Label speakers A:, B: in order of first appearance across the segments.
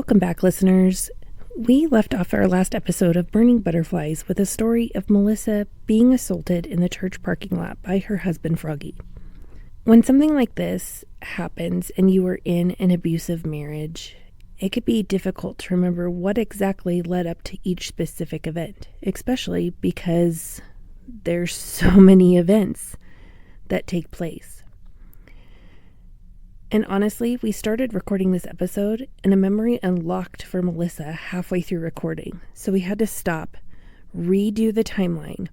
A: Welcome back, listeners. We left off our last episode of Burning Butterflies with a story of Melissa being assaulted in the church parking lot by her husband, Froggy. When something like this happens and you are in an abusive marriage, it could be difficult to remember what exactly led up to each specific event, especially because there's so many events that take place. And honestly, we started recording this episode and a memory unlocked for Melissa halfway through recording. So we had to stop, redo the timeline.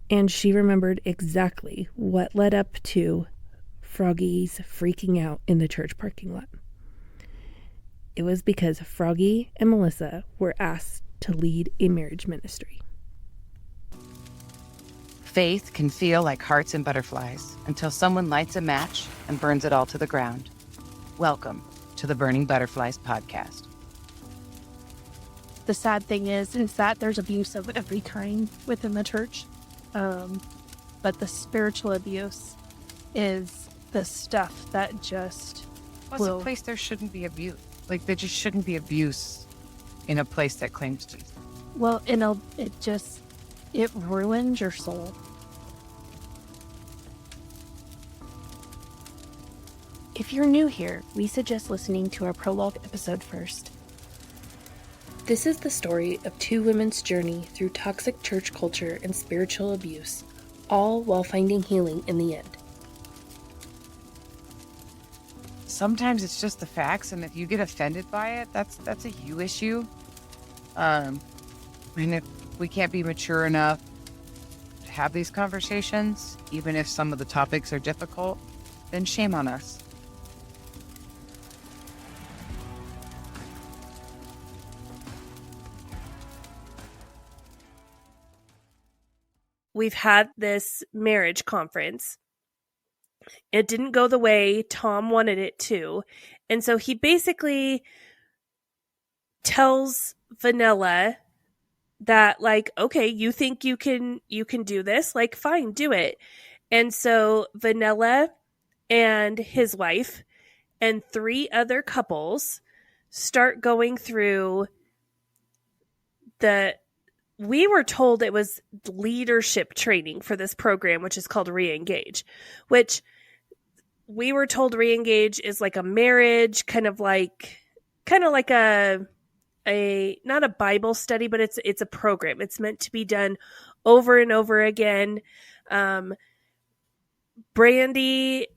A: And she remembered exactly what led up to Froggy's freaking out in the church parking lot. It was because Froggy and Melissa were asked to lead a marriage ministry.
B: Faith can feel like hearts and butterflies until someone lights a match and burns it all to the ground. Welcome to the Burning Butterflies podcast.
C: The sad thing is that there's abuse of every kind within the church. But the spiritual abuse is the stuff that just
B: What's a place there shouldn't be abuse? Like, there just shouldn't be abuse in a place that claims to.
C: Well, it ruins your soul. If you're new here, we suggest listening to our prologue episode first.
A: This is the story of two women's journey through toxic church culture and spiritual abuse, all while finding healing in the end.
B: Sometimes it's just the facts, and if you get offended by it, that's a you issue. And if we can't be mature enough to have these conversations, even if some of the topics are difficult, then shame on us.
D: We've had this marriage conference. It didn't go the way Tom wanted it to. And so he basically tells Vanilla that, like, okay, you think you can do this? Like, fine, do it. And so Vanilla and his wife and 3 other couples start going through we were told it was leadership training for this program, which is called Reengage, which we were told Reengage is like a marriage, kind of like a not a Bible study, but it's a program. It's meant to be done over and over again. Brandy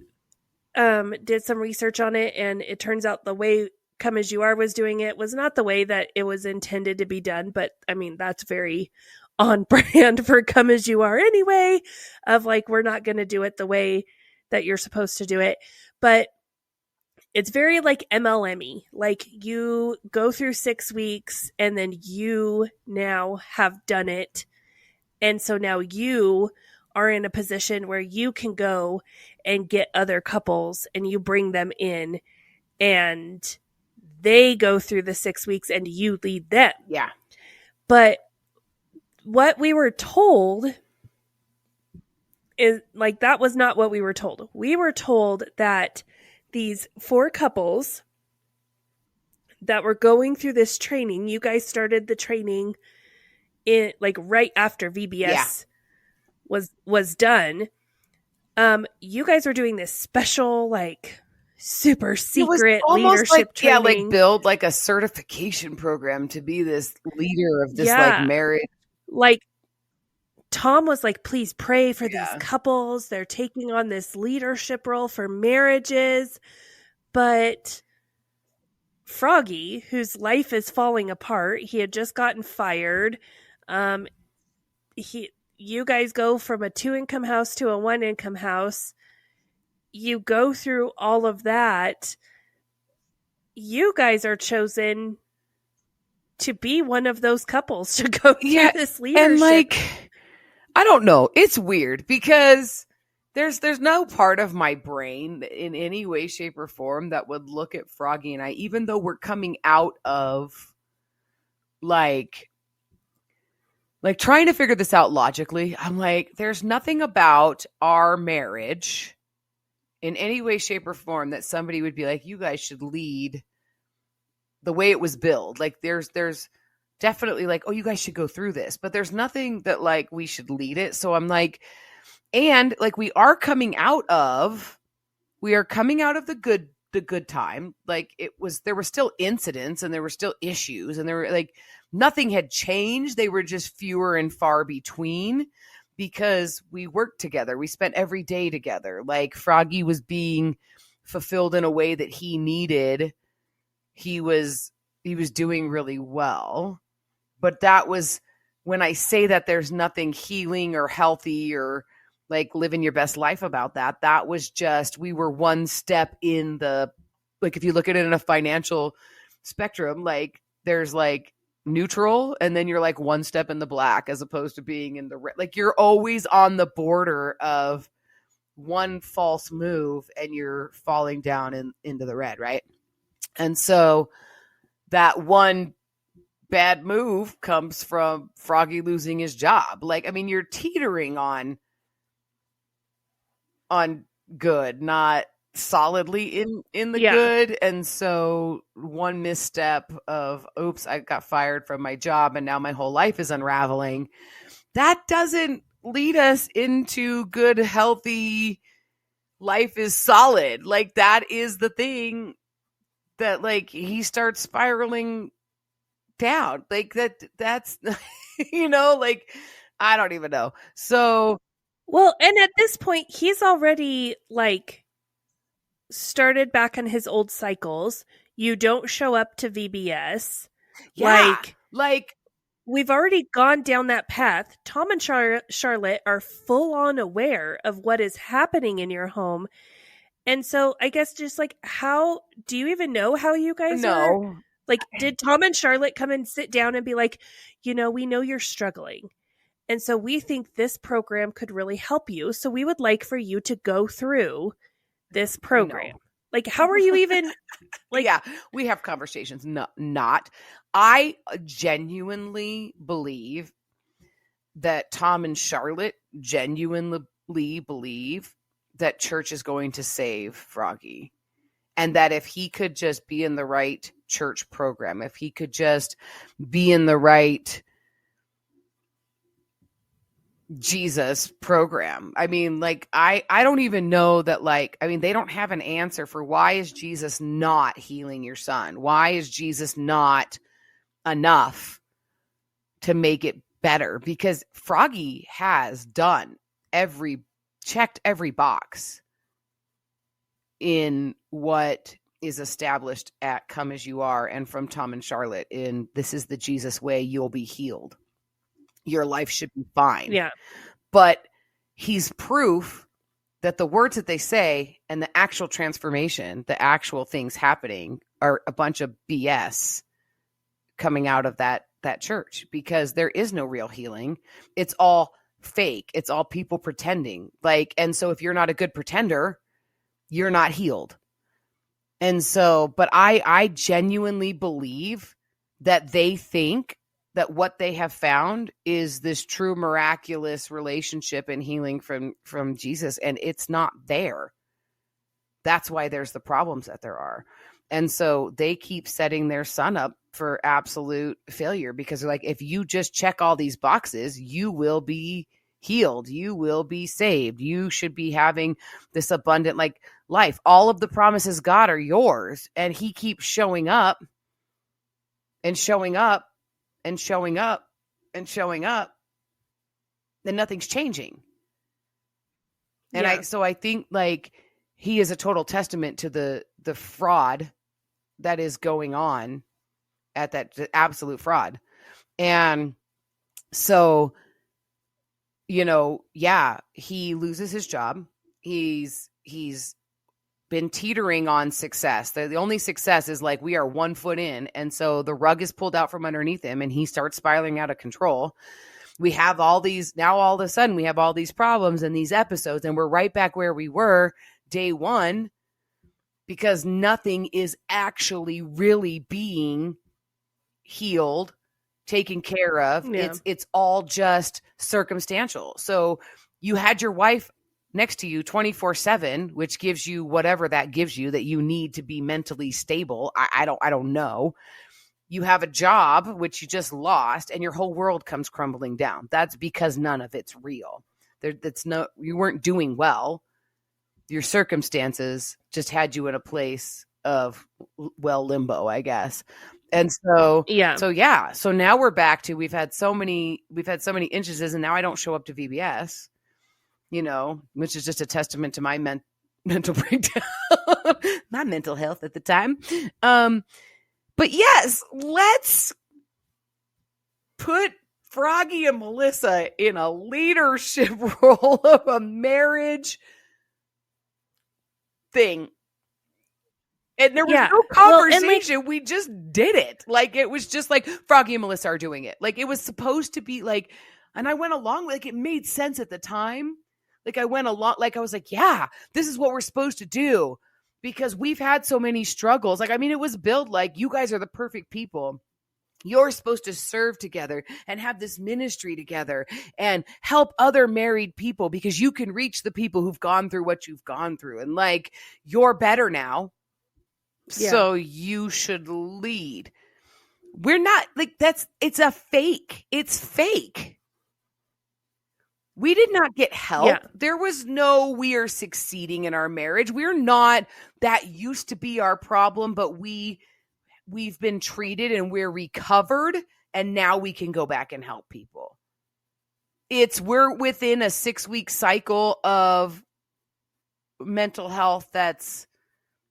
D: did some research on it, and it turns out the way Come As You Are was doing it was not the way that it was intended to be done. But I mean, that's very on brand for Come As You Are anyway, of like, we're not going to do it the way that you're supposed to do it. But it's very like MLM-y. Like, you go through 6 weeks and then you now have done it. And so now you are in a position where you can go and get other couples and you bring them in and they go through the 6 weeks and you lead them.
B: Yeah.
D: But what we were told is, like, that was not what we were told. We were told that these 4 couples that were going through this training, you guys started the training in like right after VBS was done. You guys were doing this special, like, super secret leadership training.
B: Yeah, like build like a certification program to be this leader of this like marriage.
D: Like, Tom was like, please pray for these couples. They're taking on this leadership role for marriages. But Froggy, whose life is falling apart, he had just gotten fired. You guys go from a 2-income house to a 1-income house. You go through all of that. You guys are chosen to be one of those couples to go through this leadership.
B: And like, I don't know. It's weird because there's no part of my brain in any way, shape, or form that would look at Froggy and I, even though we're coming out of like trying to figure this out logically. I'm like, there's nothing about our marriage in any way, shape, or form that somebody would be like, you guys should lead the way it was billed. Like there's definitely like, oh, you guys should go through this, but there's nothing that like we should lead it. So I'm like, and like we are coming out of the good time. Like there were still incidents and there were still issues and there were like nothing had changed. They were just fewer and far between because we worked together. We spent every day together. Like Froggy was being fulfilled in a way that he needed. He was doing really well. But that was when I say that there's nothing healing or healthy or like living your best life about that. That was just, we were one step in the, like, if you look at it in a financial spectrum, like there's like neutral and then you're like one step in the black as opposed to being in the red. Like you're always on the border of one false move and you're falling down into the red. Right. And so that one bad move comes from Froggy losing his job. Like, I mean, you're teetering on good, not solidly in the good. And so one misstep of, oops, I got fired from my job and now my whole life is unraveling. That doesn't lead us into good, healthy life is solid. Like that is the thing that like he starts spiraling down. Like that's, like, I don't even know. So,
D: well, and at this point, he's already like started back on his old cycles. You don't show up to VBS.
B: Yeah, like
D: we've already gone down that path. Tom and Charlotte are full on aware of what is happening in your home. And so I guess just like, how do you even know how you guys are? Like, did Tom and Charlotte come and sit down and be like, we know you're struggling. And so we think this program could really help you. So we would like for you to go through this program. No. Like, how are you even like?
B: Yeah, we have conversations. No, not. I genuinely believe that Tom and Charlotte genuinely believe that church is going to save Froggy. And that if he could just be in the right church program, if he could just be in the right Jesus program. I mean, like, I don't even know that, like, I mean, they don't have an answer for why is Jesus not healing your son? Why is Jesus not enough to make it better? Because Froggy has checked every box in what is established at Come As You Are and from Tom and Charlotte in This Is the Jesus Way, You'll Be Healed. Your life should be fine.
D: Yeah.
B: But he's proof that the words that they say and the actual transformation, the actual things happening are a bunch of BS coming out of that church, because there is no real healing. It's all fake. It's all people pretending. Like, and so if you're not a good pretender, you're not healed. And so, but I genuinely believe that they think that what they have found is this true miraculous relationship and healing from Jesus. And it's not there. That's why there's the problems that there are. And so they keep setting their son up for absolute failure, because they're like, if you just check all these boxes, you will be healed. You will be saved. You should be having this abundant like life. All of the promises God are yours. And he keeps showing up and showing up and showing up and showing up, then nothing's changing. And I think like he is a total testament to the fraud that is going on at the absolute fraud. And so, he loses his job. He's been teetering on success. The only success is like we are 1 foot in. And so the rug is pulled out from underneath him and he starts spiraling out of control. We have all these, now all of a sudden we have all these problems and these episodes, and we're right back where we were day one, because nothing is actually really being healed, taken care of. Yeah. It's all just circumstantial. So you had your wife next to you 24/7, which gives you whatever that gives you that you need to be mentally stable. I don't know. You have a job, which you just lost, and your whole world comes crumbling down. That's because none of it's real. You weren't doing well. Your circumstances just had you in a place of, well, limbo, I guess. And so now we're back to, we've had so many instances, and now I don't show up to VBS, which is just a testament to my mental breakdown, my mental health at the time. But yes, let's put Froggy and Melissa in a leadership role of a marriage thing. And there was no conversation. We just did it. Like, it was just like Froggy and Melissa are doing it. Like, it was supposed to be like, and I went along, like, it made sense at the time. Like, I went along, like, I was like, yeah, this is what we're supposed to do. Because we've had so many struggles. Like, I mean, it was billed like, you guys are the perfect people. You're supposed to serve together and have this ministry together and help other married people because you can reach the people who've gone through what you've gone through. And like, you're better now. Yeah. So you should lead. We're not like, it's a fake. It's fake. We did not get help. Yeah. There was no, we are succeeding in our marriage. We're not, that used to be our problem, but we've been treated and we're recovered, and now we can go back and help people. We're within a 6-week cycle of mental health that's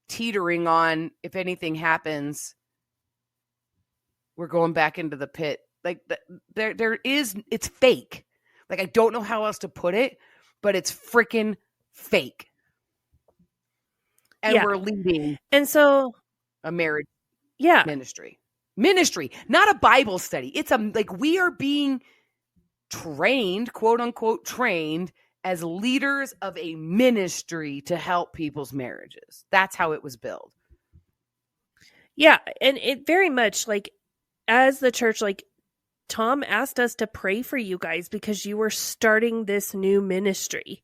B: teetering on, if anything happens, we're going back into the pit. Like, it's fake. Like, I don't know how else to put it, but it's freaking fake. And we're leading.
D: And so
B: a marriage ministry, not a Bible study. It's we are being trained, quote unquote, trained as leaders of a ministry to help people's marriages. That's how it was built.
D: Yeah. And it very much, like, as the church, like, Tom asked us to pray for you guys because you were starting this new ministry.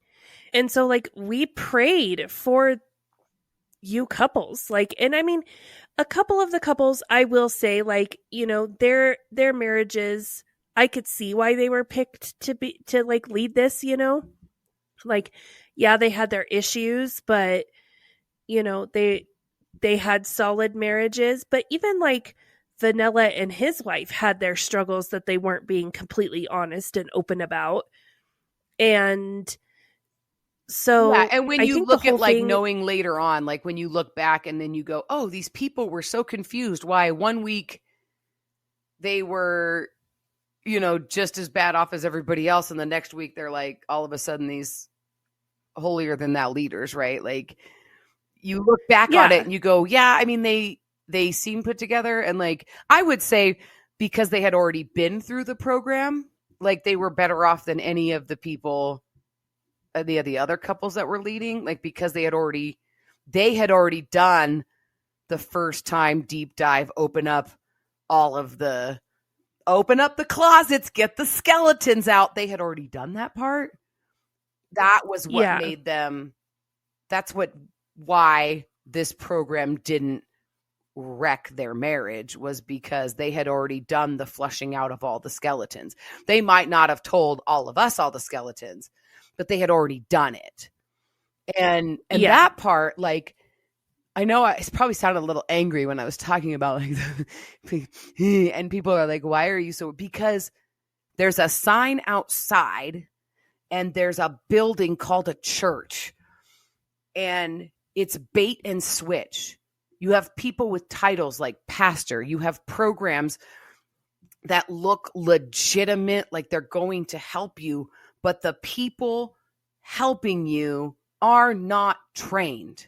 D: And so, like, we prayed for you couples. Like, and I mean, a couple of the couples, I will say, like, their marriages, I could see why they were picked to lead this, like, yeah, they had their issues, but they had solid marriages. But even like Vanilla and his wife had their struggles that they weren't being completely honest and open about. And so,
B: yeah, and when you look at knowing later on, like when you look back and then you go, oh, these people were so confused why one week they were, just as bad off as everybody else. And the next week they're like, all of a sudden these holier than thou leaders, right? Like, you look back on it and you go, yeah, I mean, they seem put together. And like, I would say because they had already been through the program, like they were better off than any of the people, the other couples that were leading, like, because they had already done the first time deep dive, open up the closets, get the skeletons out. They had already done that part. That was what made them, why this program didn't wreck their marriage, was because they had already done the flushing out of all the skeletons. They might not have told all of us all the skeletons, but they had already done it. And that part, like, I know I probably sounded a little angry when I was talking about like, and people are like, why are you so, because there's a sign outside and there's a building called a church, and it's bait and switch. You have people with titles like pastor. You have programs that look legitimate, like they're going to help you, but the people helping you are not trained.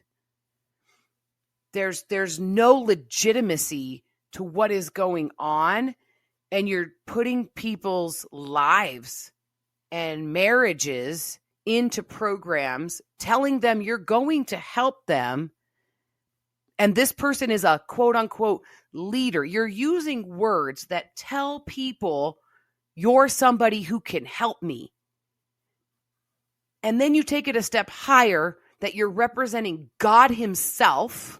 B: There's no legitimacy to what is going on, and you're putting people's lives and marriages into programs, telling them you're going to help them. And this person is a quote unquote leader. You're using words that tell people you're somebody who can help me. And then you take it a step higher that you're representing God himself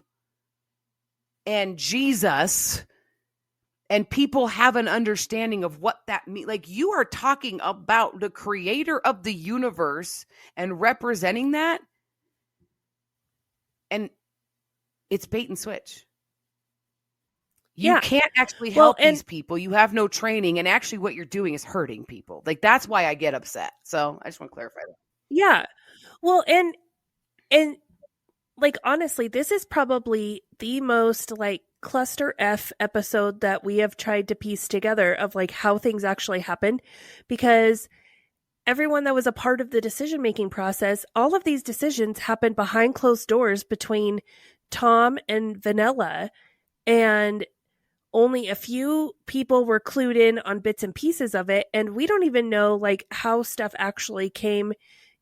B: and Jesus, and people have an understanding of what that means. Like, you are talking about the creator of the universe and representing that. And it's bait and switch. You can't actually help these people. You have no training. And actually what you're doing is hurting people. Like, that's why I get upset. So I just want to clarify that.
D: Yeah. Well, and like, honestly, this is probably the most like cluster F episode that we have tried to piece together of like how things actually happened, because everyone that was a part of the decision-making process, all of these decisions happened behind closed doors between Tom and Vanilla, and only a few people were clued in on bits and pieces of it, and we don't even know like how stuff actually came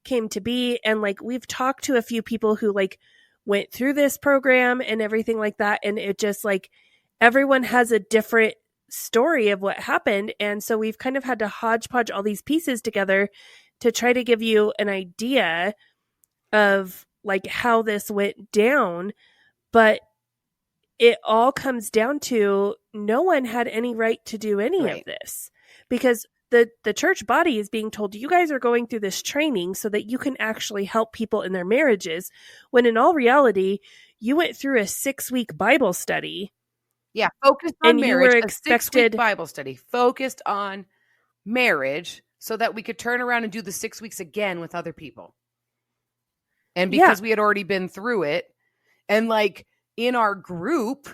D: to be. And like, we've talked to a few people who like went through this program and everything like that, and it just like everyone has a different story of what happened, and so we've kind of had to hodgepodge all these pieces together to try to give you an idea of like how this went down. But it all comes down to no one had any right to do any of this, because the church body is being told, you guys are going through this training so that you can actually help people in their marriages, when in all reality, you went through a 6-week Bible study.
B: Yeah, focused on
D: and
B: marriage.
D: You were
B: a 6-week Bible study focused on marriage so that we could turn around and do the 6 weeks again with other people. And because we had already been through it, and like in our group,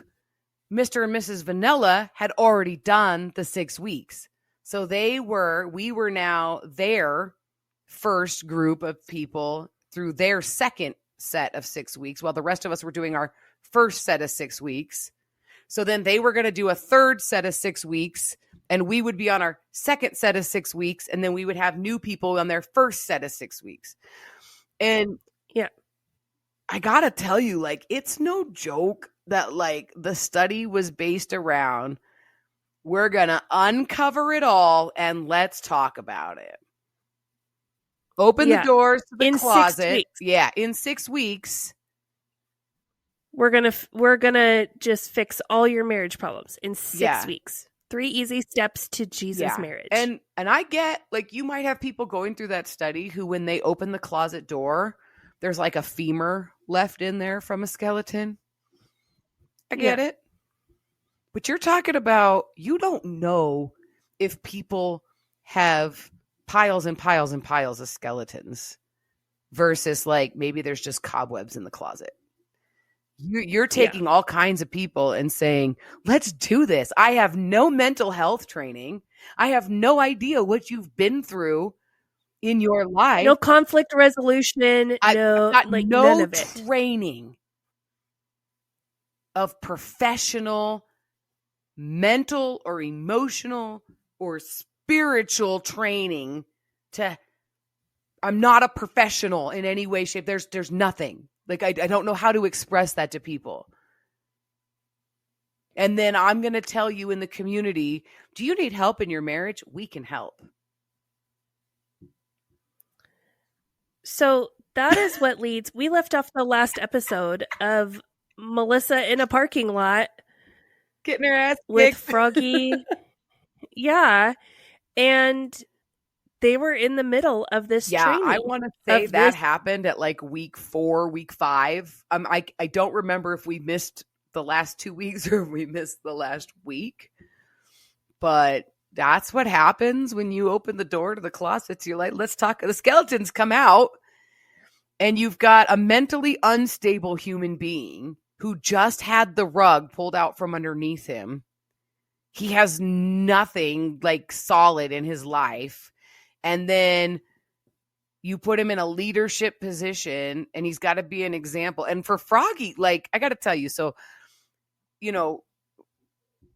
B: Mr. and Mrs. Vanilla had already done the 6 weeks. So we were now their first group of people through their second set of 6 weeks, while the rest of us were doing our first set of 6 weeks. So then they were going to do a third set of 6 weeks, and we would be on our second set of 6 weeks, and then we would have new people on their first set of 6 weeks. And I got to tell you, like, it's no joke that like the study was based around, we're going to uncover it all and let's talk about it. Open the doors to the closet.
D: 6 weeks.
B: Yeah, in 6 weeks.
D: We're gonna just fix all your marriage problems in 6 weeks. 3 easy steps to Jesus marriage.
B: And I get, like, you might have people going through that study who, when they open the closet door, there's like a femur left in there from a skeleton. I get it. But you're talking about, you don't know if people have piles and piles and piles of skeletons versus like maybe there's just cobwebs in the closet. You're taking all kinds of people and saying, let's do this. I have no mental health training. I have no idea what you've been through in your life.
D: No conflict resolution. No none of it.
B: Training of professional mental or emotional or spiritual training I'm not a professional in any way, shape. There's nothing. Like, I don't know how to express that to people. And then I'm going to tell you in the community, do you need help in your marriage? We can help.
D: So that is what leads. We left off the last episode of Melissa in a parking lot.
B: Getting her ass
D: with
B: kicked.
D: Froggy. And they were in the middle of this training.
B: I want to say that happened at like week 4, week 5. I don't remember if we missed the last 2 weeks or if we missed the last week. But that's what happens when you open the door to the closets. You're like, let's talk. The skeletons come out, and you've got a mentally unstable human being who just had the rug pulled out from underneath him. He has nothing like solid in his life. And then you put him in a leadership position, and he's got to be an example. And for Froggy, like, I got to tell you, so, you know,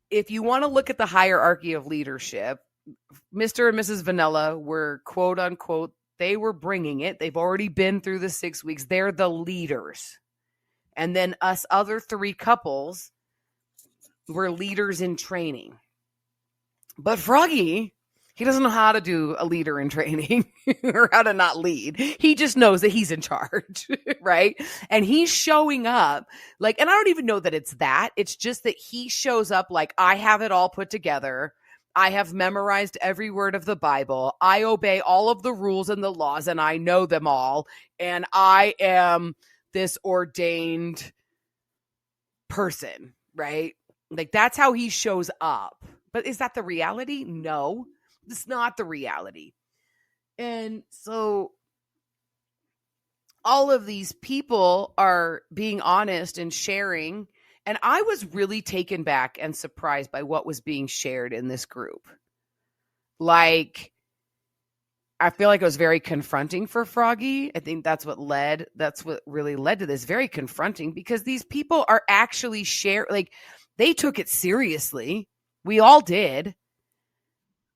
B: if you want to look at the hierarchy of leadership, Mr. and Mrs. Vanilla were, quote unquote, they were bringing it. They've already been through the 6 weeks. They're the leaders. And then us other 3 couples were leaders in training. But Froggy He doesn't know how to do a leader in training or how to not lead. He just knows that he's in charge, right? And he's showing up like, and I don't even know that it's that. It's just that he shows up like, I have it all put together. I have memorized every word of the Bible. I obey all of the rules and the laws, and I know them all. And I am this ordained person, right? Like, that's how he shows up. But is that the reality? No. It's not the reality. And so all of these people are being honest and sharing. And I was really taken back and surprised by what was being shared in this group. Like, I feel like it was very confronting for Froggy. I think that's what really led to this. Very confronting, because these people are actually like, they took it seriously. We all did.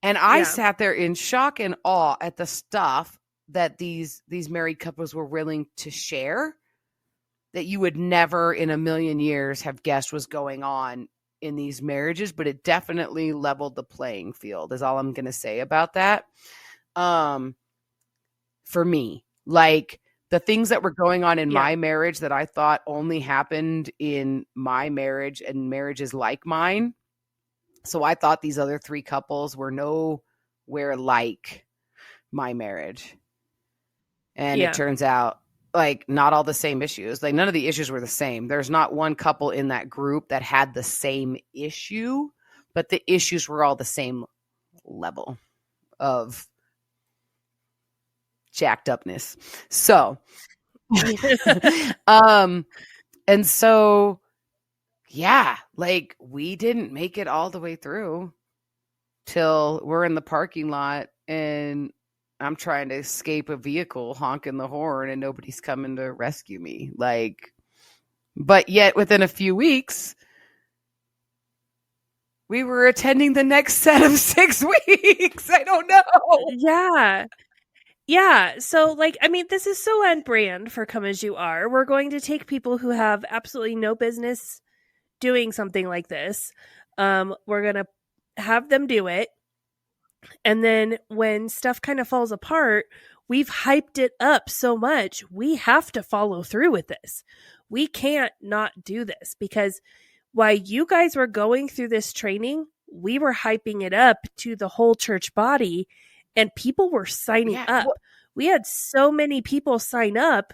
B: And I sat there in shock and awe at the stuff that these married couples were willing to share that you would never in a million years have guessed was going on in these marriages. But it definitely leveled the playing field, is all I'm going to say about that. For me, like, the things that were going on in my marriage that I thought only happened in my marriage and marriages like mine. So I thought these other three couples were nowhere like my marriage. And it turns out, like, not all the same issues. Like, none of the issues were the same. There's not one couple in that group that had the same issue, but the issues were all the same level of jacked upness. So, and so, yeah, like, we didn't make it all the way through till we're in the parking lot and I'm trying to escape a vehicle honking the horn and nobody's coming to rescue me. Like, but yet within a few weeks, we were attending the next set of 6 weeks. I don't know.
D: Yeah. Yeah. So, like, I mean, this is so on brand for Come As You Are. We're going to take people who have absolutely no business doing something like this. We're going to have them do it. And then when stuff kind of falls apart, we've hyped it up so much. We have to follow through with this. We can't not do this, because while you guys were going through this training, we were hyping it up to the whole church body and people were signing up. We had so many people sign up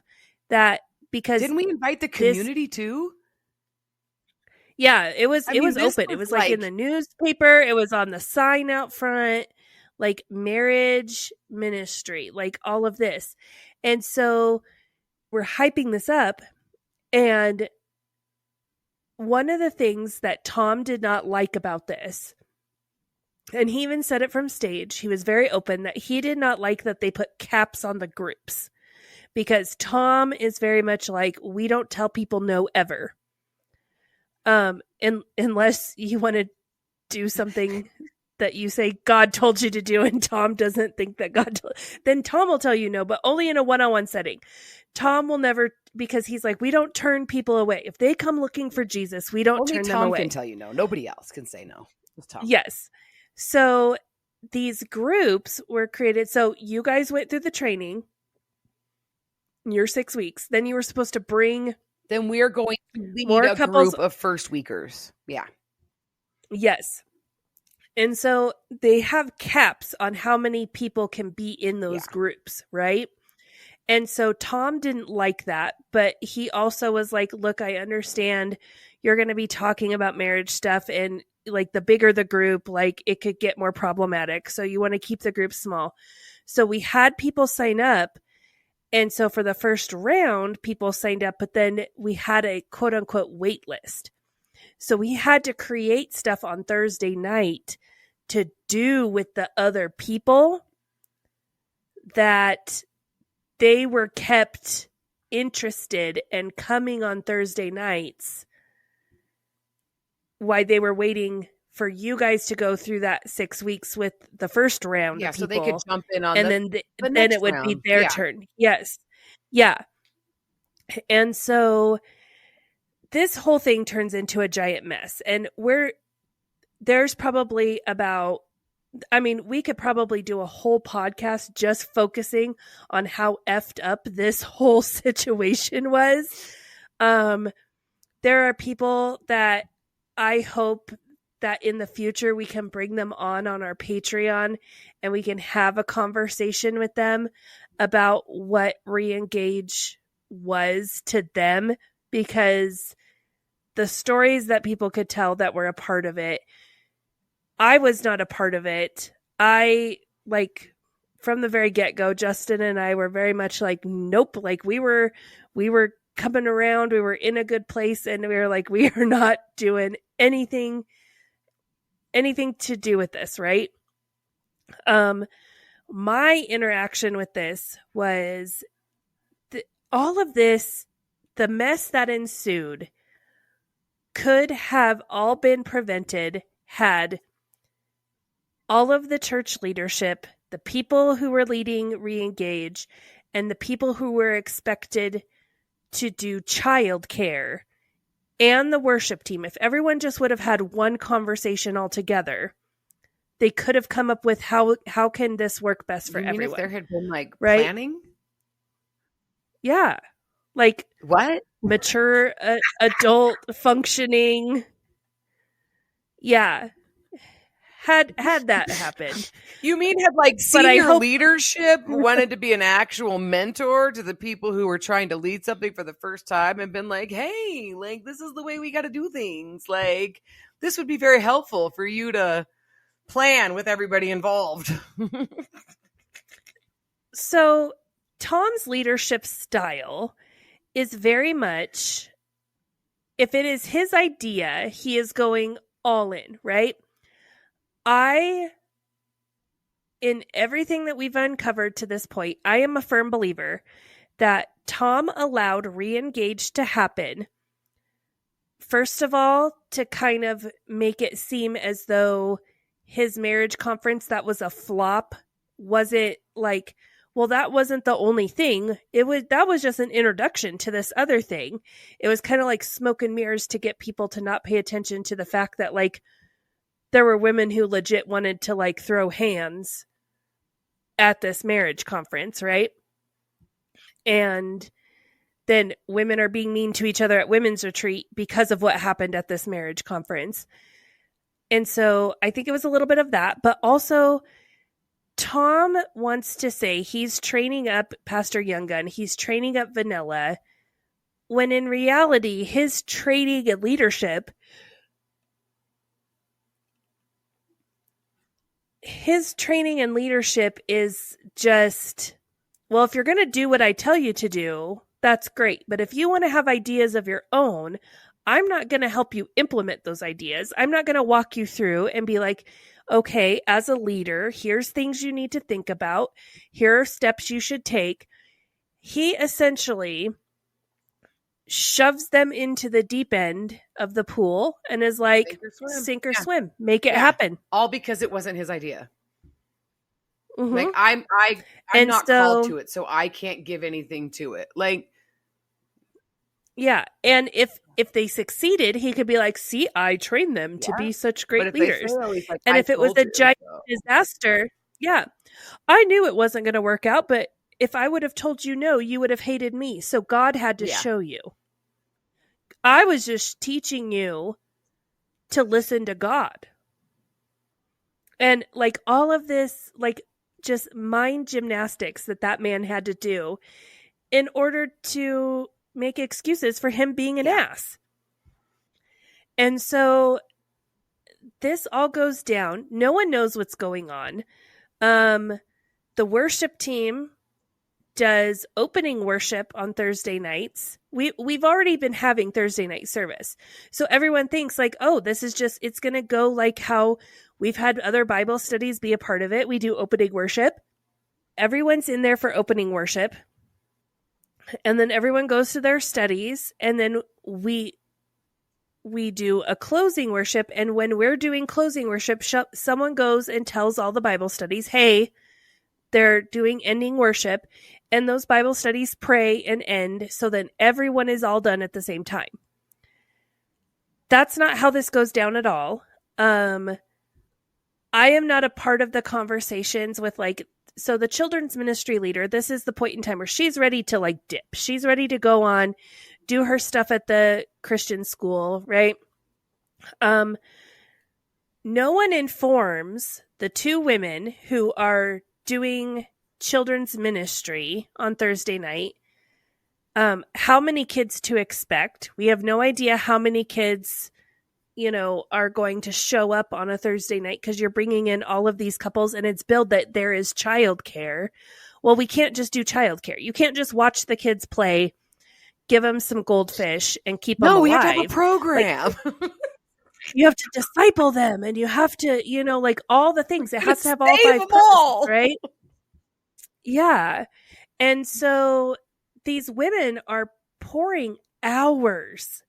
D: that because
B: didn't we invite the community too?
D: Yeah, it was open. It was like in the newspaper, it was on the sign out front, like marriage ministry, like all of this. And so we're hyping this up. And one of the things that Tom did not like about this, and he even said it from stage, he was very open that he did not like that they put caps on the groups, because Tom is very much like, we don't tell people no ever. Unless you want to do something that you say God told you to do and Tom doesn't think that then Tom will tell you no, but only in a one-on-one setting. Tom will never, because he's like, we don't turn people away. If they come looking for Jesus, we don't turn them away.
B: Only Tom can tell you no. Nobody else can say no. It's Tom.
D: Yes. So these groups were created. So you guys went through the training, your 6 weeks. Then you were supposed to bring.
B: Then we're going to lead a group of first weekers. Yeah.
D: Yes. And so they have caps on how many people can be in those groups, right? And so Tom didn't like that, but he also was like, look, I understand you're going to be talking about marriage stuff, and like the bigger the group, like it could get more problematic. So you want to keep the group small. So we had people sign up. And so for the first round, people signed up, but then we had a quote unquote wait list. So we had to create stuff on Thursday night to do with the other people that they were kept interested and coming on Thursday nights while they were waiting for you guys to go through that 6 weeks with the first round of people.
B: So they could jump in on
D: and then it would round. Be their turn. Yes. Yeah. And so this whole thing turns into a giant mess. And there's probably about I mean, we could probably do a whole podcast just focusing on how effed up this whole situation was. There are people that I hope that in the future we can bring them on our Patreon and we can have a conversation with them about what re-engage was to them, because the stories that people could tell that were a part of it, I was not a part of it. I, like, from the very get-go, Justin and I were very much like, nope, like we were coming around, we were in a good place, and we were like, we are not doing anything to do with this, right? My interaction with this was all of this, the mess that ensued could have all been prevented had all of the church leadership, the people who were leading Reengage, and the people who were expected to do childcare, and the worship team, if everyone just would have had one conversation all together, they could have come up with how can this work best for everyone.
B: If there had been like
D: right?
B: planning?
D: Yeah. Like
B: what?
D: Mature adult functioning. Yeah. Had that happened.
B: You mean had like senior leadership wanted to be an actual mentor to the people who were trying to lead something for the first time and been like, hey, like this is the way we got to do things. Like this would be very helpful for you to plan with everybody involved.
D: So Tom's leadership style is very much, if it is his idea, he is going all in, right? In everything that we've uncovered to this point, I am a firm believer that Tom allowed re-engage to happen. First of all, to kind of make it seem as though his marriage conference that was a flop wasn't like, well, that wasn't the only thing. That was just an introduction to this other thing. It was kind of like smoke and mirrors to get people to not pay attention to the fact that like there were women who legit wanted to like throw hands at this marriage conference, right? And then women are being mean to each other at women's retreat because of what happened at this marriage conference. And so I think it was a little bit of that, but also Tom wants to say he's training up Pastor Younggun, he's training up Vanilla, when in reality, his training and leadership is just, well, if you're going to do what I tell you to do, that's great. But if you want to have ideas of your own, I'm not going to help you implement those ideas. I'm not going to walk you through and be like, okay, as a leader, here's things you need to think about. Here are steps you should take. He essentially shoves them into the deep end of the pool and is like, sink or swim, make it happen.
B: All because it wasn't his idea.
D: Mm-hmm.
B: Like I'm not called to it, so I can't give anything to it. Like,
D: yeah, and if they succeeded, he could be like, "See, I trained them to be such great leaders." Like, and if it was a giant disaster, yeah, I knew it wasn't going to work out. But if I would have told you no, you would have hated me. So God had to show you. I was just teaching you to listen to God, and like all of this, like just mind gymnastics that man had to do in order to make excuses for him being an ass. And so this all goes down. No one knows what's going on. The worship team does opening worship on Thursday nights. We've already been having Thursday night service. So everyone thinks like, oh, this is just, it's going to go like how we've had other Bible studies be a part of it. We do opening worship. Everyone's in there for opening worship. And then everyone goes to their studies, and then we do a closing worship. And when we're doing closing worship, someone goes and tells all the Bible studies, hey, they're doing ending worship, and those Bible studies pray and end, so then everyone is all done at the same time. That's not how this goes down at all. I I am not a part of the conversations with like, so the children's ministry leader, this is the point in time where she's ready to like dip. She's ready to go on, do her stuff at the Christian school, right? No one informs the two women who are doing children's ministry on Thursday night how many kids to expect. We have no idea how many kids, are going to show up on a Thursday night because you're bringing in all of these couples and it's billed that there is childcare. Well, we can't just do childcare. You can't just watch the kids play, give them some goldfish, and keep them alive.
B: No, we have to have a program.
D: Like, you have to disciple them, and you have to, like all the things. It has to have all 5 purposes, right? Yeah. And so these women are pouring hours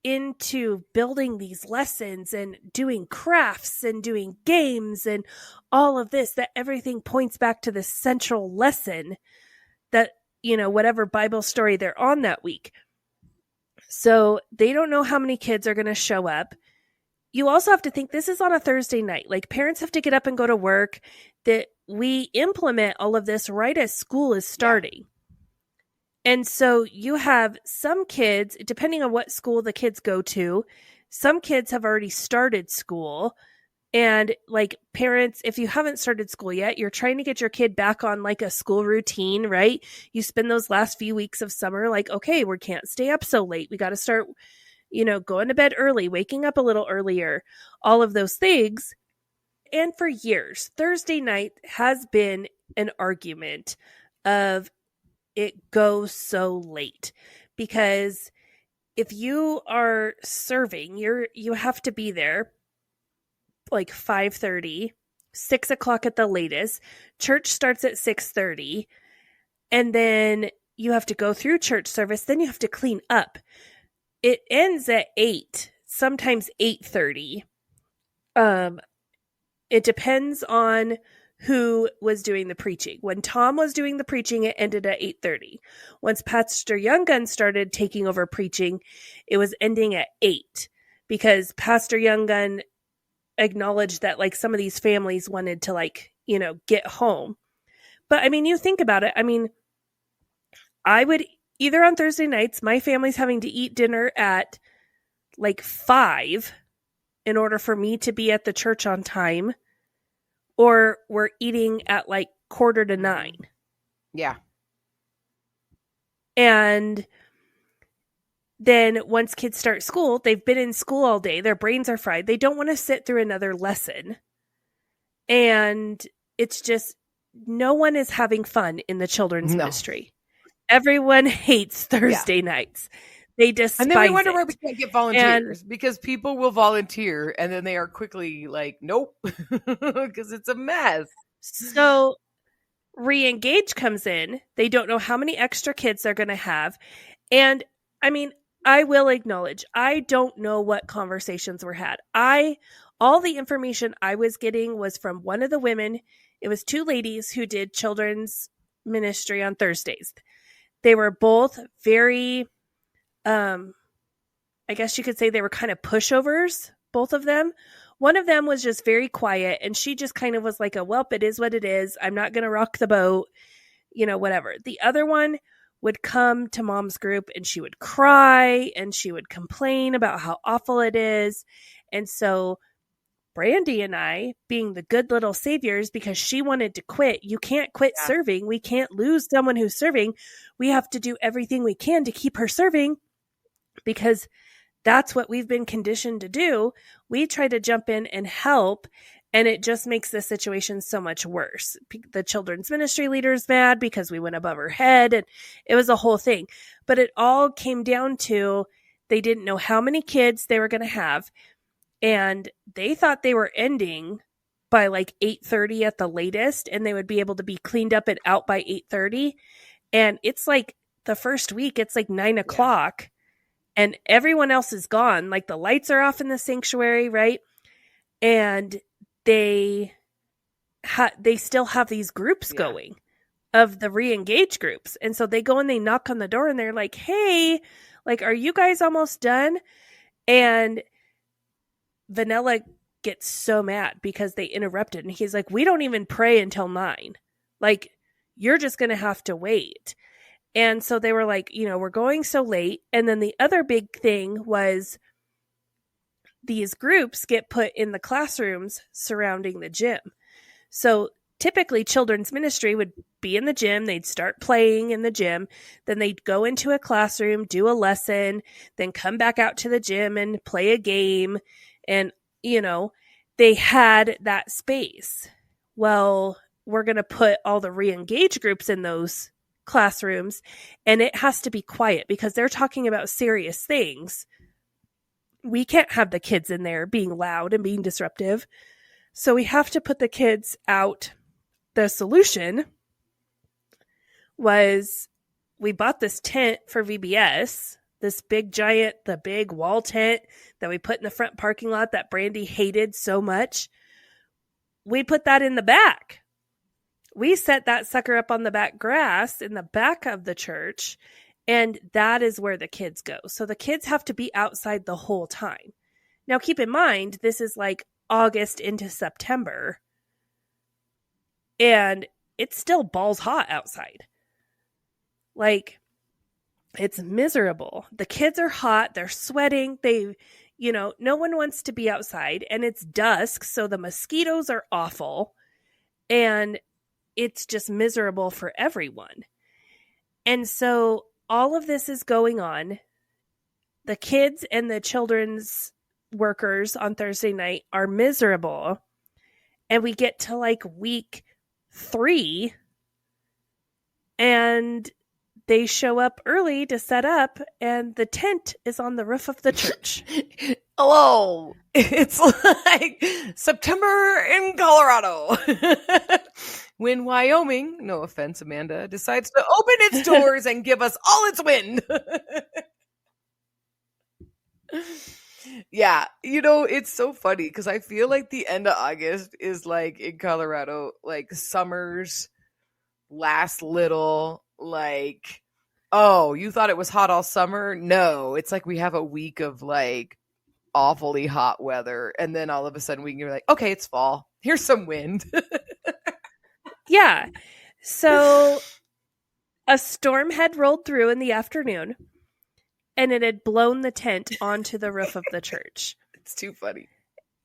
D: into building these lessons and doing crafts and doing games and all of this, that everything points back to the central lesson that, whatever Bible story they're on that week. So they don't know how many kids are going to show up. You also have to think this is on a Thursday night. Like parents have to get up and go to work, that we implement all of this right as school is starting. Yeah. And so you have some kids, depending on what school the kids go to, some kids have already started school. And like parents, if you haven't started school yet, you're trying to get your kid back on like a school routine, right? You spend those last few weeks of summer like, okay, we can't stay up so late. We got to start, going to bed early, waking up a little earlier, all of those things. And for years, Thursday night has been an argument of it goes so late, because if you are serving, you have to be there like 5:30, 6 o'clock at the latest. Church starts at 6:30, and then you have to go through church service. Then you have to clean up. It ends at 8, sometimes 8:30. It depends on who was doing the preaching. When Tom was doing the preaching, it ended at 8:30. Once Pastor Younggun started taking over preaching, it was ending at 8, because Pastor Younggun acknowledged that like some of these families wanted to like, get home. But I mean, you think about it. I mean, I would either on Thursday nights, my family's having to eat dinner at like 5 in order for me to be at the church on time, or we're eating at like 8:45.
B: Yeah.
D: And then once kids start school, they've been in school all day. Their brains are fried. They don't want to sit through another lesson. And it's just, no one is having fun in the children's ministry. Everyone hates Thursday nights. They despise it.
B: And then we wonder why we can't get volunteers, because people will volunteer and then they are quickly like, nope, because it's a mess.
D: So re-engage comes in. They don't know how many extra kids they're going to have. And I mean, I will acknowledge, I don't know what conversations were had. All the information I was getting was from one of the women. It was 2 ladies who did children's ministry on Thursdays. They were both very, I guess you could say they were kind of pushovers, both of them. One of them was just very quiet, and she just kind of was like, "Welp, it is what it is. I'm not going to rock the boat, whatever." The other one would come to mom's group and she would cry and she would complain about how awful it is. And so Brandy and I, being the good little saviors, because she wanted to quit, you can't quit serving. We can't lose someone who's serving. We have to do everything we can to keep her serving, because that's what we've been conditioned to do. We try to jump in and help, and it just makes the situation so much worse. The children's ministry leader's mad because we went above her head, and it was a whole thing. But it all came down to they didn't know how many kids they were going to have, and they thought they were ending by like 8:30 at the latest, and they would be able to be cleaned up and out by 8:30. And it's like the first week, it's like 9 o'clock. And everyone else is gone. Like the lights are off in the sanctuary, right? And they still have these groups going of the re-engage groups. And so they go and they knock on the door and they're like, "Hey, like, are you guys almost done?" And Vanilla gets so mad because they interrupted. And he's like, we don't even pray until 9. Like, you're just going to have to wait. And so they were like, we're going so late. And then the other big thing was these groups get put in the classrooms surrounding the gym. So typically children's ministry would be in the gym. They'd start playing in the gym. Then they'd go into a classroom, do a lesson, then come back out to the gym and play a game. And, they had that space. Well, we're going to put all the re-engage groups in those classrooms, and it has to be quiet because they're talking about serious things. We can't have the kids in there being loud and being disruptive. So we have to put the kids out. The solution was we bought this tent for VBS, this big giant, the big wall tent that we put in the front parking lot that Brandy hated so much. We put that in the back. We set that sucker up on the back grass in the back of the church, and that is where the kids go. So the kids have to be outside the whole time. Now, keep in mind, this is like August into September, and it's still balls hot outside. Like, it's miserable. The kids are hot. They're sweating. No one wants to be outside, and it's dusk, so the mosquitoes are awful, and it's just miserable for everyone. And so all of this is going on. The kids and the children's workers on Thursday night are miserable. And we get to like week 3, and they show up early to set up, and the tent is on the roof of the church.
B: Hello. It's like September in Colorado. When Wyoming, no offense, Amanda, decides to open its doors and give us all its wind. Yeah, it's so funny because I feel like the end of August is like in Colorado, like summer's last little, like, oh, you thought it was hot all summer? No, it's like we have a week of like awfully hot weather, and then all of a sudden we can be like, okay, it's fall. Here's some wind.
D: Yeah. So a storm had rolled through in the afternoon, and it had blown the tent onto the roof of the church.
B: It's too funny.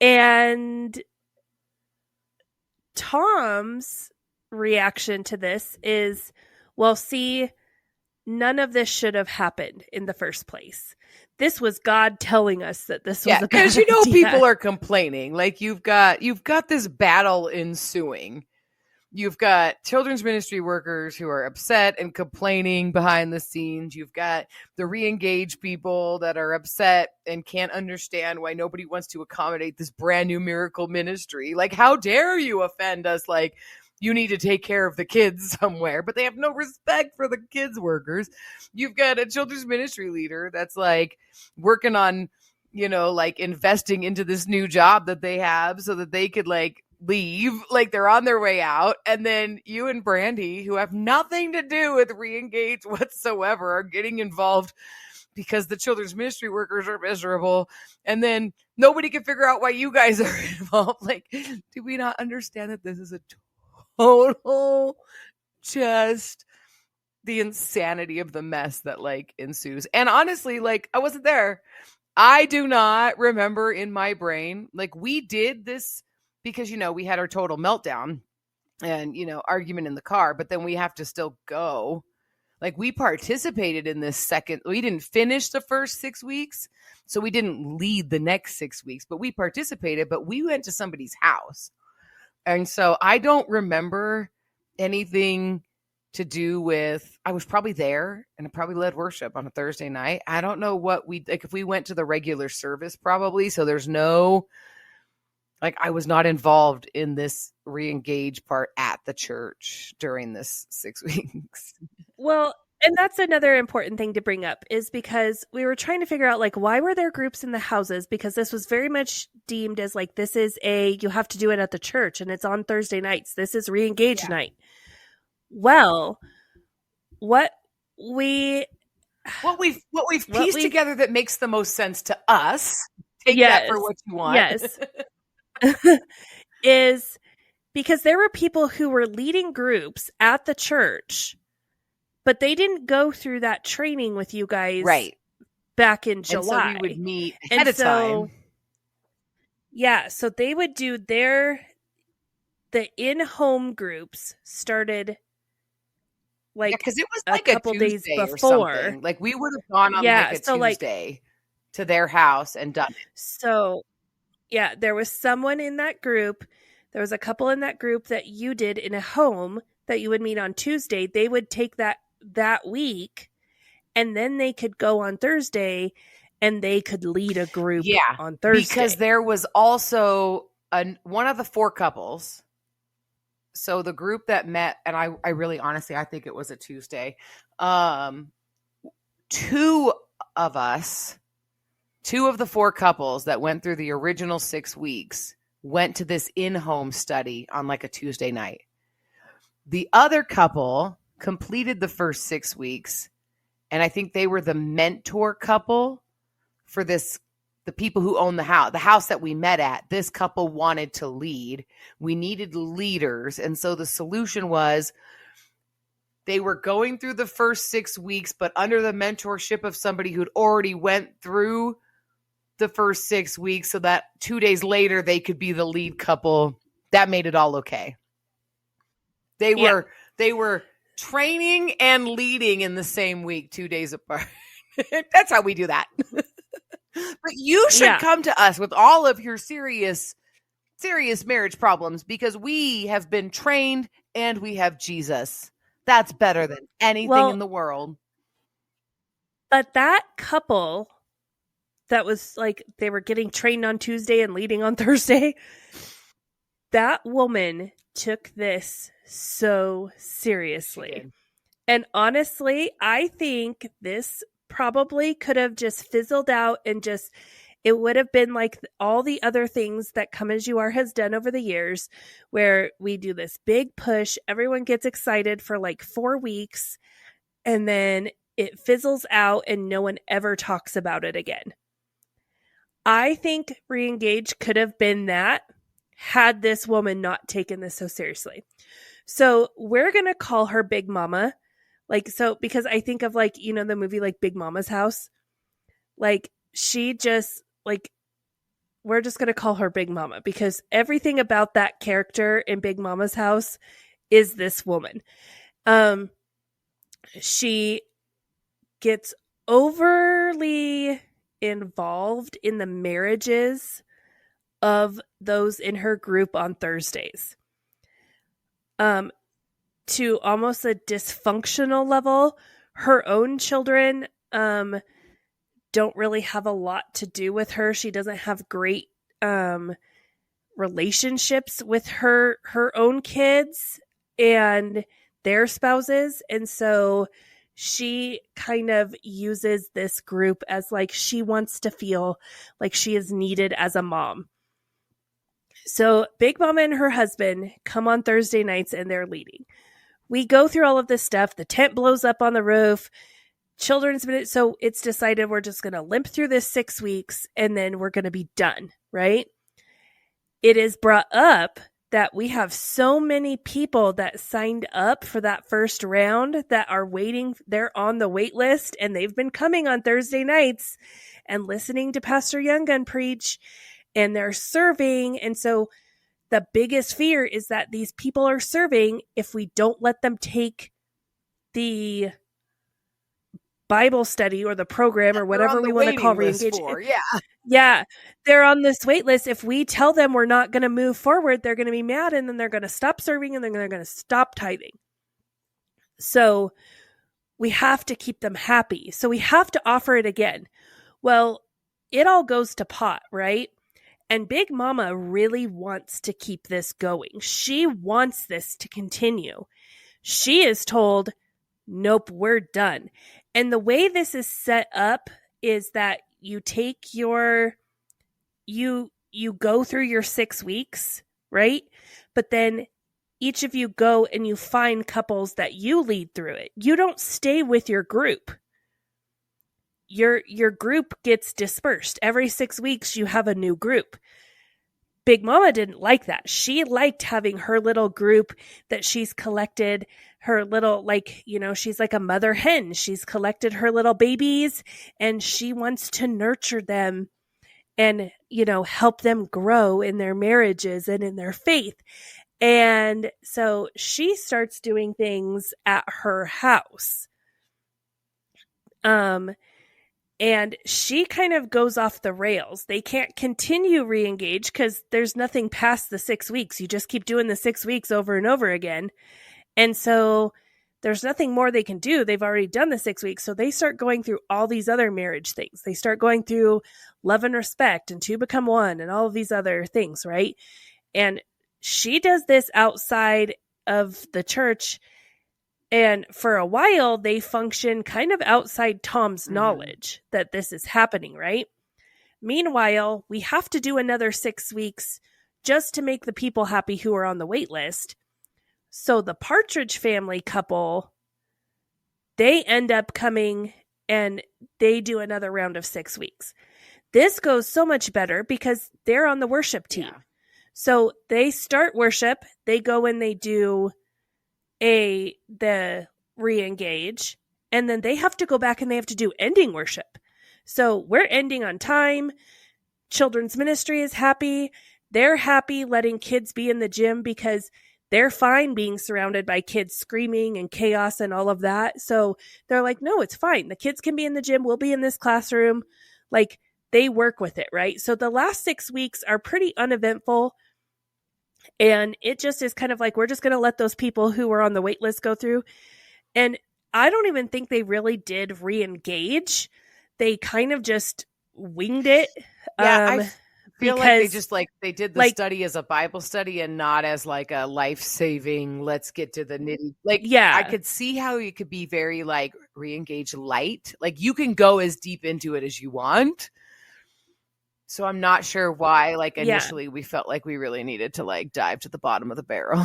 D: And Tom's reaction to this is, well, see, none of this should have happened in the first place. This was God telling us that this was a bad
B: because
D: idea.
B: people are complaining. Like you've got this battle ensuing. You've got children's ministry workers who are upset and complaining behind the scenes. You've got the re-engaged people that are upset and can't understand why nobody wants to accommodate this brand new miracle ministry. Like, how dare you offend us? Like, you need to take care of the kids somewhere, but they have no respect for the kids workers. You've got a children's ministry leader that's like working on, like investing into this new job that they have so that they could like leave, like they're on their way out. And then you and Brandy, who have nothing to do with re-engage whatsoever, are getting involved because the children's ministry workers are miserable. And then nobody can figure out why you guys are involved. Like, do we not understand that this is a total just the insanity of the mess that like ensues? And honestly, like, I wasn't there. I do not remember in my brain, like, we did this because, we had our total meltdown and, argument in the car, but then we have to still go. Like, we participated in this second. We didn't finish the first 6 weeks, so we didn't lead the next 6 weeks, but we participated, but we went to somebody's house. And so I don't remember anything to do with, I was probably there and I probably led worship on a Thursday night. I don't know what if we went to the regular service, probably. So there's no, like, I was not involved in this re-engage part at the church during this 6 weeks.
D: Well, and that's another important thing to bring up, is because we were trying to figure out, like, why were there groups in the houses? Because this was very much deemed as like, this is you have to do it at the church and it's on Thursday nights. This is re-engage night. Well, what we've
B: pieced together that makes the most sense to us. Take that for what you want.
D: Yes. is because there were people who were leading groups at the church, but they didn't go through that training with you guys
B: Right.
D: back in
B: And
D: July.
B: so we would meet ahead of time.
D: Yeah, so they would do the in-home groups started like
B: because it was
D: a
B: like a
D: couple days
B: Tuesday or
D: before.
B: something. Like we would have gone on
D: Yeah,
B: like a
D: so like
B: Tuesday to their house and done it.
D: so yeah, there was someone in that group. There was a couple in that group that you did in a home that you would meet on Tuesday. They would take that week, and then they could go on Thursday and they could lead a group on Thursday.
B: Because there was also one of the 4 couples. So the group that met, and I really honestly, I think it was a Tuesday. 2 of us, 2 of the 4 couples that went through the original 6 weeks went to this in-home study on like a Tuesday night. The other couple completed the first 6 weeks, and I think they were the mentor couple for the people who own the house that we met at. This couple wanted to lead. We needed leaders. And so the solution was they were going through the first 6 weeks, but under the mentorship of somebody who'd already went through the first 6 weeks, so that 2 days later they could be the lead couple. That made it all okay. They were training and leading in the same week, 2 days apart. That's how we do that. But you should come to us with all of your serious marriage problems, because we have been trained and we have Jesus. That's better than anything in the world.
D: But that couple that was like, they were getting trained on Tuesday and leading on Thursday, that woman took this so seriously. And honestly, I think this probably could have just fizzled out and just, it would have been like all the other things that Come As You Are has done over the years, where we do this big push, everyone gets excited for like 4 weeks, and then it fizzles out and no one ever talks about it again. I think Reengage could have been that had this woman not taken this so seriously. So we're going to call her Big Mama. Like, so, because I think of like, you know, the movie like Big Mama's House. Like, she just, like, we're just going to call her Big Mama because everything about that character in Big Mama's House is this woman. She gets overly involved in the marriages of those in her group on Thursdays. To almost a dysfunctional level. Her own children don't really have a lot to do with her. She doesn't have great relationships with her own kids and their spouses. And so she kind of uses this group as like she wants to feel like she is needed as a mom. So Big Mama and her husband come on Thursday nights and they're leading. We go through all of this stuff. The tent blows up on the roof. Children's minute. So it's decided we're just going to limp through this 6 weeks and then we're going to be done, right? It is brought up that we have so many people that signed up for that first round that are waiting. They're on the wait list and they've been coming on Thursday nights and listening to Pastor Younggun preach, and they're serving. And so the biggest fear is that these people are serving if we don't let them take the Bible study or the program or whatever we want to call Reengage. Yeah. They're on this wait list. If we tell them we're not going to move forward, they're going to be mad, and then they're going to stop serving, and then they're going to stop tithing. So we have to keep them happy. So we have to offer it again. Well, it all goes to pot, right? And Big Mama really wants to keep this going. She wants this to continue. She is told, nope, we're done. And the way this is set up is that you take you go through your 6 weeks, right? But then each of you go and you find couples that you lead through it. You don't stay with your group. Your group gets dispersed. Every 6 weeks, you have a new group. Big Mama didn't like that. She liked having her little group that she's collected, her little, like, you know, she's like a mother hen. She's collected her little babies and she wants to nurture them and, you know, help them grow in their marriages and in their faith. And so she starts doing things at her house. And she kind of goes off the rails. They can't continue re-engage because there's nothing past the 6 weeks. You just keep doing the 6 weeks over and over again. And so there's nothing more they can do. They've already done the 6 weeks. So they start going through all these other marriage things. They start going through love and respect and two become one and all of these other things, right? And she does this outside of the church. And for a while, they function kind of outside Tom's knowledge that this is happening, right? Meanwhile, we have to do another 6 weeks just to make the people happy who are on the wait list. So the Partridge Family couple, they end up coming and they do another round of 6 weeks. This goes so much better because they're on the worship team. Yeah. So they start worship, they go and they do the re-engage, and then they have to go back and they have to do ending worship. So we're ending on time. Children's ministry is happy. They're happy letting kids be in the gym because they're fine being surrounded by kids screaming and chaos and all of that. So they're like, no, it's fine. The kids can be in the gym. We'll be in this classroom. Like, they work with it, right? So the last 6 weeks are pretty uneventful. And it just is kind of like, we're just going to let those people who were on the wait list go through. And I don't even think they really did re-engage. They kind of just winged it.
B: Yeah, I feel like they did the study as a Bible study and not as like a life-saving, let's get to the nitty. Like, yeah, I could see how you could be very like re-engage light. Like, you can go as deep into it as you want. So I'm not sure why, like, initially we felt like we really needed to, like, dive to the bottom of the barrel.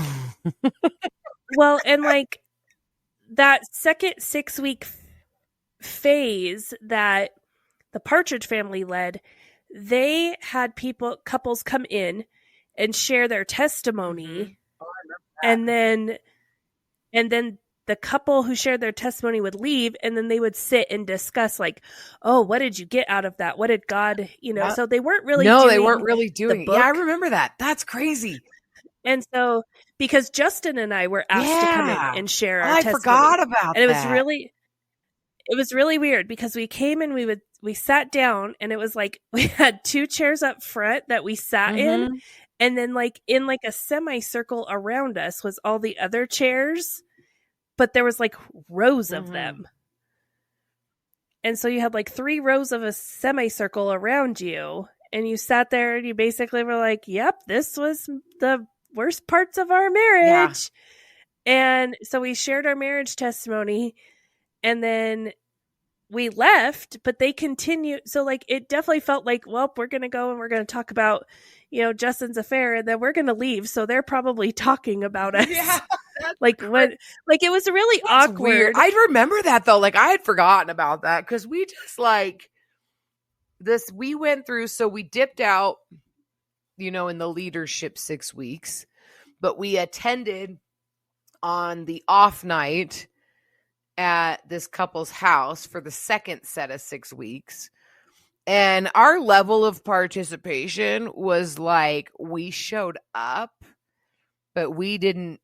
D: Well, and, like, that second 6 week phase that the Partridge Family led, they had couples come in and share their testimony. Oh, I remember that. And then the couple who shared their testimony would leave, and then they would sit and discuss, like, oh, what did you get out of that? What did God, you know? So they weren't really doing it.
B: Yeah, I remember that. That's crazy.
D: And so, because Justin and I were asked to come in and share our testimony.
B: I forgot about that.
D: And it was really weird because we came and we sat down, and it was like we had 2 chairs up front that we sat in, and then like in like a semicircle around us was all the other chairs. But there was like rows of them. And so you had like 3 rows of a semicircle around you. And you sat there and you basically were like, yep, this was the worst parts of our marriage. Yeah. And so we shared our marriage testimony. And then we left, but they continued. So like, it definitely felt like, well, we're going to go and we're going to talk about, you know, Justin's affair, and then we're going to leave. So they're probably talking about us. Yeah. Like when, like it was really awkward. Weird.
B: I remember that though. Like I had forgotten about that because we just like this. We went through, so we dipped out, you know, in the leadership 6 weeks, but we attended on the off night at this couple's house for the second set of 6 weeks. And our level of participation was like, we showed up, but we didn't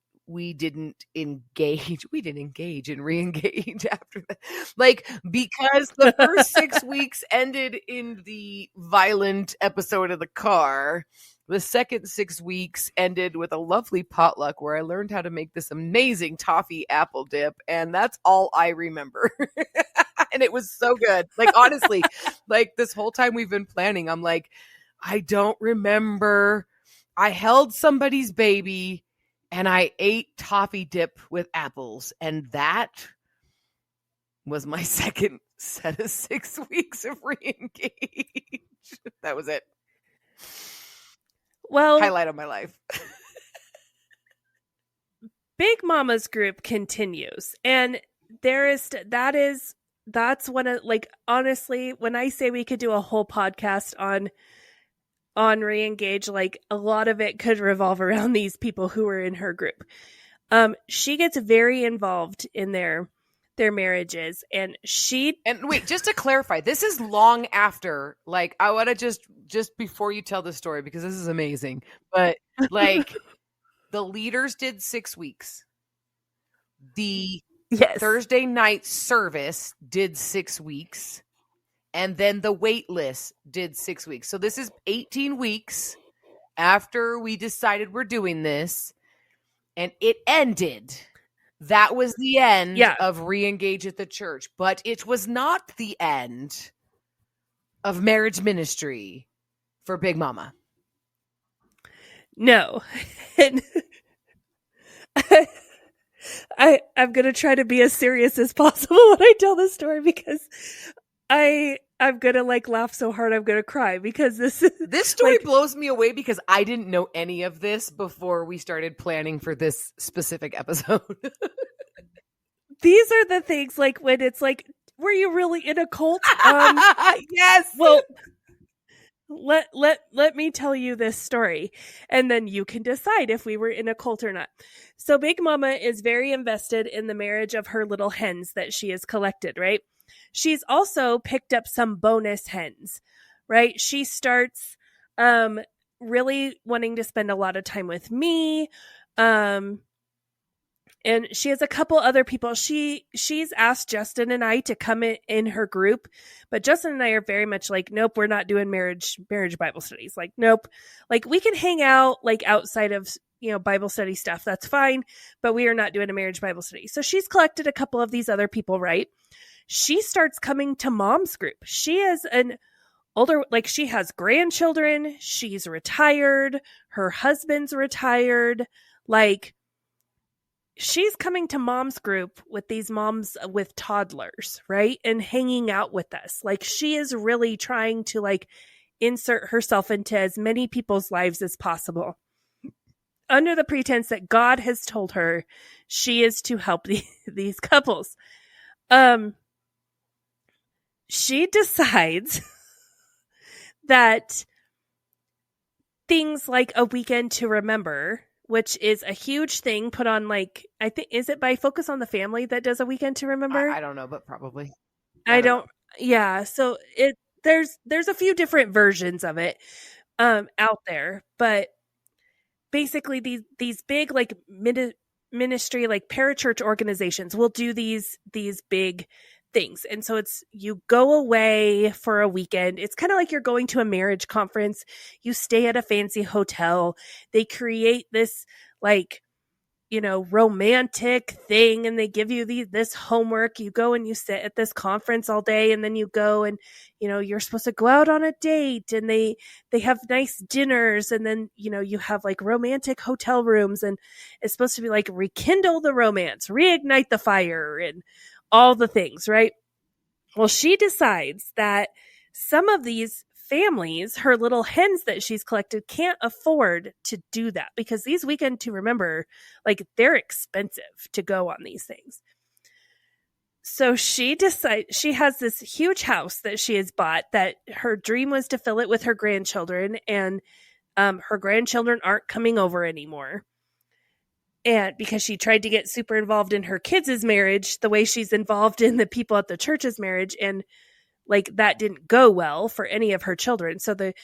B: engage. We didn't engage and re-engage after that. Like, because the first 6 weeks ended in the violent episode of the car. The second 6 weeks ended with a lovely potluck where I learned how to make this amazing toffee apple dip. And that's all I remember. And it was so good. Like, honestly, like this whole time we've been planning, I'm like, I don't remember. I held somebody's baby and I ate toffee dip with apples. And that was my second set of 6 weeks of re-engage. That was it.
D: Well,
B: highlight of my life.
D: Big Mama's group continues. And that's one of, like, honestly, when I say we could do a whole podcast on Reengage, like a lot of it could revolve around these people who were in her group. She gets very involved in their marriages, and
B: wait, just to clarify, this is long after, like, I want to just before you tell the story, because this is amazing, but like the leaders did 6 weeks. The
D: yes.
B: Thursday night service did 6 weeks. And then the wait list did 6 weeks. So this is 18 weeks after we decided we're doing this. And it ended. That was the end of Reengage at the Church. But it was not the end of marriage ministry for Big Mama.
D: No. And I'm going to try to be as serious as possible when I tell this story, because I'm going to like laugh so hard I'm going to cry, because this
B: story like, blows me away, because I didn't know any of this before we started planning for this specific episode.
D: These are the things like when it's like, were you really in a cult?
B: Yes.
D: Well, let me tell you this story, and then you can decide if we were in a cult or not. So Big Mama is very invested in the marriage of her little hens that she has collected, right? She's also picked up some bonus hens, right? She starts really wanting to spend a lot of time with me. And she has a couple other people. She's asked Justin and I to come in her group, but Justin and I are very much like, nope, we're not doing marriage Bible studies. Like, nope. Like, we can hang out like outside of, Bible study stuff. That's fine, but we are not doing a marriage Bible study. So she's collected a couple of these other people, right? She starts coming to Mom's group. She is an older, like, she has grandchildren. She's retired. Her husband's retired. Like, she's coming to Mom's group with these moms with toddlers, right? And hanging out with us. Like, she is really trying to like insert herself into as many people's lives as possible, under the pretense that God has told her she is to help these couples. She decides that things like a weekend to remember, which is a huge thing put on, like, I think, is it by Focus on the Family that does a weekend to remember?
B: I don't know, but probably.
D: I don't. Yeah. So there's a few different versions of it out there, but basically these big like ministry, like parachurch organizations will do these big things. And so it's, you go away for a weekend. It's kind of like you're going to a marriage conference. You stay at a fancy hotel. They create this like, romantic thing, and they give you this homework. You go and you sit at this conference all day, and then you go and, you're supposed to go out on a date, and they have nice dinners, and then, you have like romantic hotel rooms, and it's supposed to be like rekindle the romance, reignite the fire, and all the things, right? Well, she decides that some of these families, her little hens that she's collected, can't afford to do that, because these weekend to remember, like, they're expensive to go on these things. So she decides, she has this huge house that she has bought, that her dream was to fill it with her grandchildren, and her grandchildren aren't coming over anymore. And because she tried to get super involved in her kids' marriage the way she's involved in the people at the church's marriage, and like, that didn't go well for any of her children. So the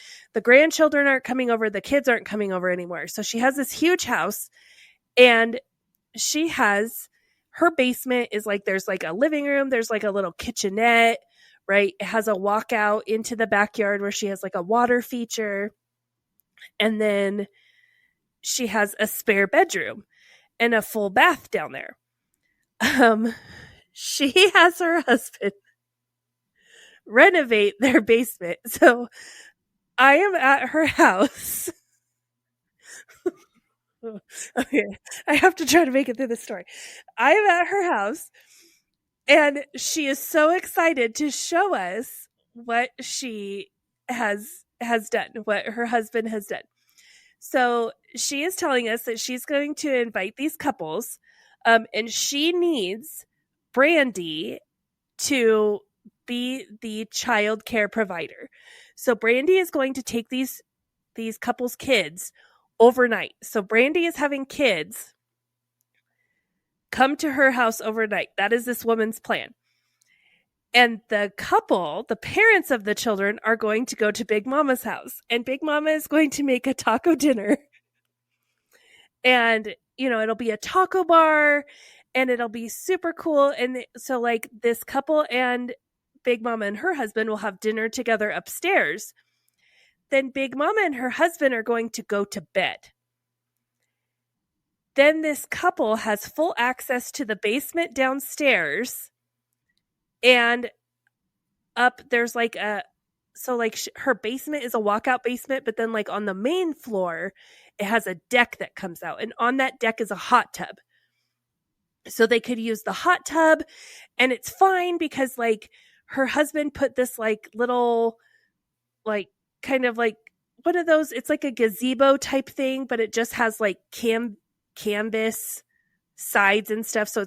D: grandchildren aren't coming over, the kids aren't coming over anymore. So she has this huge house, and she has, her basement is like, there's like a living room, there's like a little kitchenette, right? It has a walkout into the backyard where she has like a water feature. And then she has a spare bedroom and a full bath down there. She has her husband renovate their basement. So I am at her house. Okay, I have to try to make it through the story. I am at her house, and she is so excited to show us what she has done, what her husband has done. So she is telling us that she's going to invite these couples, and she needs Brandy to be the child care provider. So Brandy is going to take these these couples' kids overnight. So Brandy is having kids come to her house overnight. That is this woman's plan. And the couple, the parents of the children, are going to go to Big Mama's house. And Big Mama is going to make a taco dinner. And, it'll be a taco bar and it'll be super cool. And so, like, this couple and Big Mama and her husband will have dinner together upstairs. Then Big Mama and her husband are going to go to bed. Then this couple has full access to the basement downstairs. And up there's like her basement is a walkout basement, but then like on the main floor, it has a deck that comes out. And on that deck is a hot tub. So they could use the hot tub, and it's fine because like her husband put this like little, like kind of like one of those, it's like a gazebo type thing, but it just has like canvas sides and stuff. So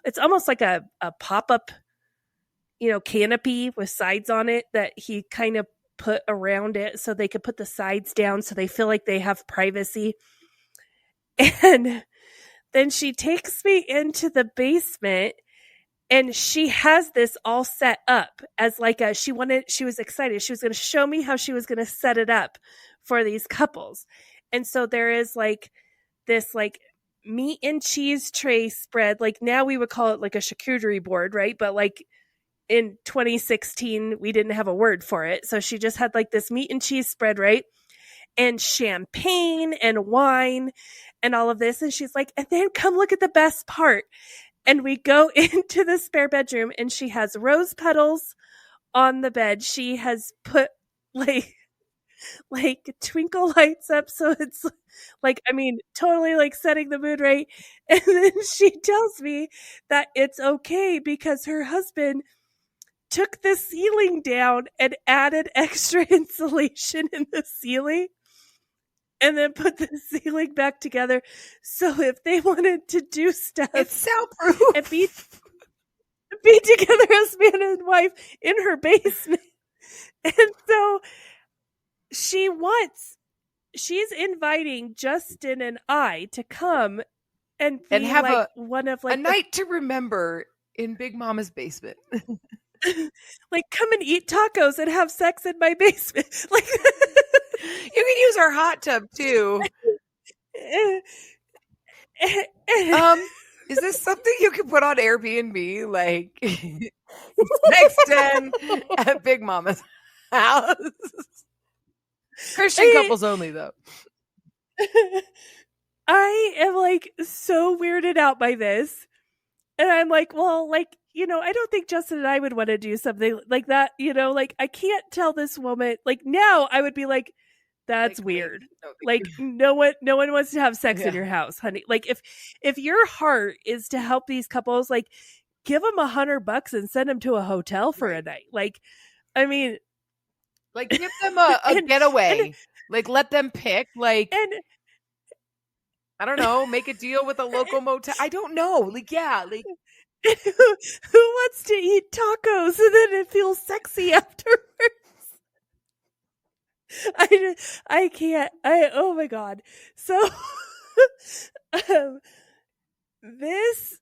D: it's almost like a pop-up, canopy with sides on it that he kind of put around it so they could put the sides down so they feel like they have privacy. And then she takes me into the basement, and she has this all set up as like she was excited. She was going to show me how she was going to set it up for these couples. And so there is like this like meat and cheese tray spread. Like now we would call it like a charcuterie board, right? But like in 2016, we didn't have a word for it. So she just had like this meat and cheese spread, right? And champagne and wine and all of this. And she's like, and then come look at the best part. And we go into the spare bedroom, and she has rose petals on the bed. She has put like twinkle lights up. So it's like, totally like setting the mood right. And then she tells me that it's okay because her husband took the ceiling down and added extra insulation in the ceiling and then put the ceiling back together. So if they wanted to do stuff,
B: it's soundproof
D: and be together as man and wife in her basement. And so she's inviting Justin and I to come and
B: have
D: like one of like
B: a night to remember in Big Mama's basement.
D: Like, come and eat tacos and have sex in my basement. Like,
B: you can use our hot tub too. Is this something you can put on Airbnb? Like, next 10 at Big Mama's house. Christian couples only, though.
D: I am like so weirded out by this. And I'm like, well, like, I don't think Justin and I would want to do something like that. Like I can't tell this woman, like now I would be like, that's like, weird. Like no one wants to have sex in your house, honey. Like if your heart is to help these couples, like give them $100 and send them to a hotel for a night. Like,
B: like give them a getaway. Like let them pick, like, I don't know, make a deal with a local motel. I don't know. Like, yeah, like
D: who wants to eat tacos and then it feels sexy afterwards? I can't. Oh my God. So this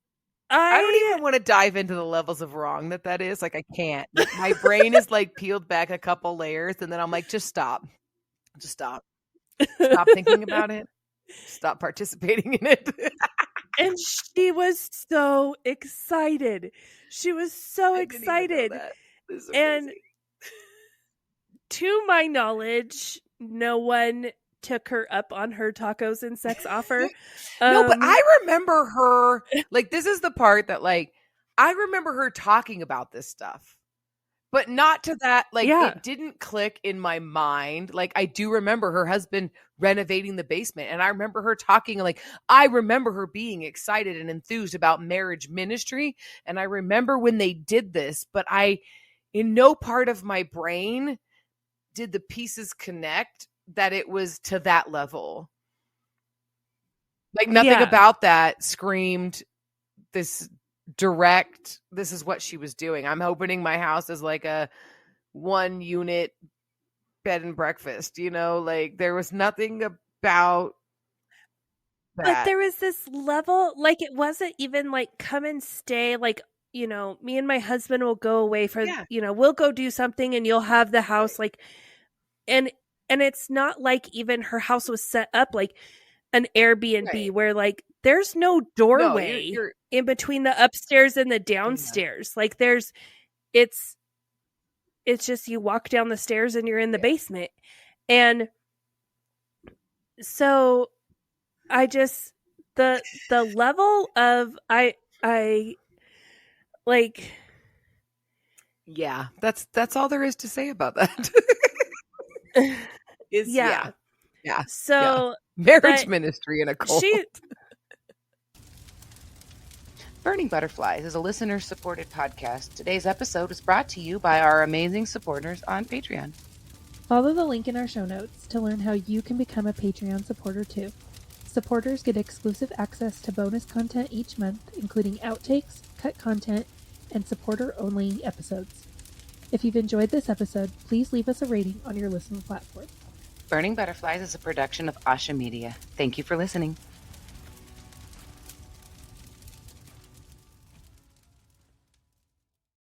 B: I don't even want to dive into the levels of wrong that is. Like I can't. Like, my brain is like peeled back a couple layers, and then I'm like, just stop. Stop thinking about it. Stop participating in it.
D: And she was so excited. She was so excited. And to my knowledge, no one took her up on her tacos and sex offer.
B: No, but I remember her, like, this is the part that, like, I remember her talking about this stuff. But not to that, like, It didn't click in my mind. Like, I do remember her husband renovating the basement. And I remember her talking, like, I remember her being excited and enthused about marriage ministry. And I remember when they did this, but in no part of my brain did the pieces connect that it was to that level. Like, nothing about that screamed this direct, this is what she was doing. I'm opening my house as like a 1 unit bed and breakfast, like there was nothing about
D: But
B: that.
D: there was this level, like it wasn't even like come and stay, like, me and my husband will go away for,
B: Yeah.
D: We'll go do something and you'll have the house like, and it's not like even her house was set up like an Airbnb
B: Right.
D: where like there's no doorway
B: you're
D: in between the upstairs and the downstairs. Like it's just you walk down the stairs and you're in the basement. And so I just the level of I like
B: yeah, that's all there is to say about that. Is
D: yeah.
B: Yeah.
D: So
B: Marriage
D: but
B: ministry in a cult.
D: she
B: Burning Butterflies is a listener-supported podcast. Today's episode is brought to you by our amazing supporters on Patreon.
C: Follow the link in our show notes to learn how you can become a Patreon supporter too. Supporters get exclusive access to bonus content each month, including outtakes, cut content, and supporter-only episodes. If you've enjoyed this episode, please leave us a rating on your listening platform.
B: Burning Butterflies is a production of Asha Media. Thank you for listening.